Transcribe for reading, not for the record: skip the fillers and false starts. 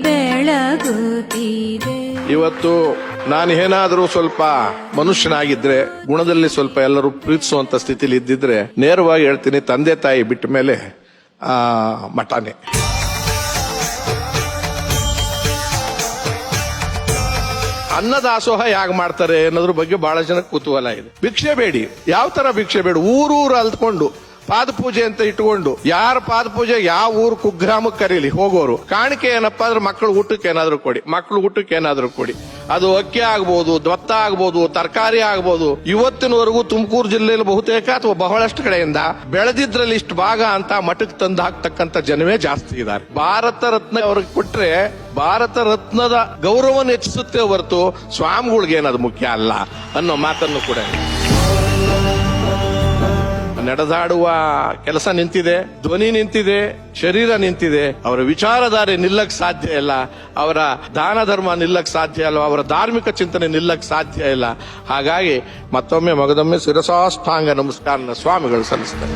ಬೆಳಗುತ್ತಿದೆ. ಇವತ್ತು ನಾನು ಏನಾದರೂ ಸ್ವಲ್ಪ ಮನುಷ್ಯನಾಗಿದ್ರೆ, ಗುಣದಲ್ಲಿ ಸ್ವಲ್ಪ ಎಲ್ಲರೂ ಪ್ರೀತಿಸುವಂತ ಸ್ಥಿತಿಲಿ ಇದ್ದಿದ್ರೆ, ನೇರವಾಗಿ ಹೇಳ್ತೀನಿ, ತಂದೆ ತಾಯಿ ಬಿಟ್ಟ ಮೇಲೆ ಮಠನೇ. ಅನ್ನದಾಸೋಹ ಯಾಕೆ ಮಾಡ್ತಾರೆ ಅನ್ನೋದ್ರ ಬಗ್ಗೆ ಬಹಳ ಜನಕ್ಕೆ ಕುತೂಹಲ ಇದೆ. ಭಿಕ್ಷೆ ಬೇಡಿ, ಯಾವ ತರ ಭಿಕ್ಷೆ ಬೇಡಿ, ಊರೂರು ಅಲ್ತ್ಕೊಂಡು ಪಾದಪೂಜೆ ಅಂತ ಇಟ್ಕೊಂಡು, ಯಾರ ಪಾದಪೂಜೆ ಯಾವ ಊರು ಕುಗ್ರಾಮಕ್ಕೆ ಕರೀಲಿ ಹೋಗೋರು, ಕಾಣಿಕೆ ಏನಪ್ಪಾ ಅಂದ್ರೆ ಮಕ್ಕಳು ಊಟಕ್ಕೆ ಏನಾದ್ರು ಕೊಡಿ, ಮಕ್ಕಳು ಊಟಕ್ಕೆ ಏನಾದ್ರು ಕೊಡಿ. ಅದು ಅಕ್ಕಿ ಆಗ್ಬೋದು, ಭತ್ತ ಆಗ್ಬೋದು, ತರಕಾರಿ ಆಗ್ಬೋದು. ಇವತ್ತಿನವರೆಗೂ ತುಮಕೂರು ಜಿಲ್ಲೆಯಲ್ಲಿ ಬಹುತೇಕ ಅಥವಾ ಬಹಳಷ್ಟು ಕಡೆಯಿಂದ ಬೆಳೆದಿದ್ರಲ್ಲಿ ಇಷ್ಟು ಭಾಗ ಅಂತ ಮಠಕ್ಕೆ ತಂದು ಹಾಕ್ತಕ್ಕಂಥ ಜನವೇ ಜಾಸ್ತಿ ಇದ್ದಾರೆ. ಭಾರತ ರತ್ನ ಅವ್ರಿಗೆ ಕೊಟ್ರೆ ಭಾರತ ರತ್ನದ ಗೌರವವನ್ನು ಹೆಚ್ಚಿಸುತ್ತೆ ಹೊರತು ಸ್ವಾಮಿಗಳಿಗೆ ಏನದು ಮುಖ್ಯ ಅಲ್ಲ ಅನ್ನೋ ಮಾತನ್ನು ಕೂಡ. ನಡೆದಾಡುವ ಕೆಲಸ ನಿಂತಿದೆ, ಧ್ವನಿ ನಿಂತಿದೆ, ಶರೀರ ನಿಂತಿದೆ. ಅವರ ವಿಚಾರಧಾರೆ ನಿಲ್ಲಕ್ ಸಾಧ್ಯ ಇಲ್ಲ, ಅವರ ದಾನ ಧರ್ಮ ನಿಲ್ಲಕ್ ಸಾಧ್ಯ ಇಲ್ಲ, ಅವರ ಧಾರ್ಮಿಕ ಚಿಂತನೆ ನಿಲ್ಲಕ್ ಸಾಧ್ಯ ಇಲ್ಲ. ಹಾಗಾಗಿ ಮತ್ತೊಮ್ಮೆ ಮಗದೊಮ್ಮೆ ಶಿರಸಾಷ್ಟಾಂಗ ನಮಸ್ಕಾರ ಸ್ವಾಮಿಗಳು ಸಲ್ಲಿಸ್ತಾರೆ.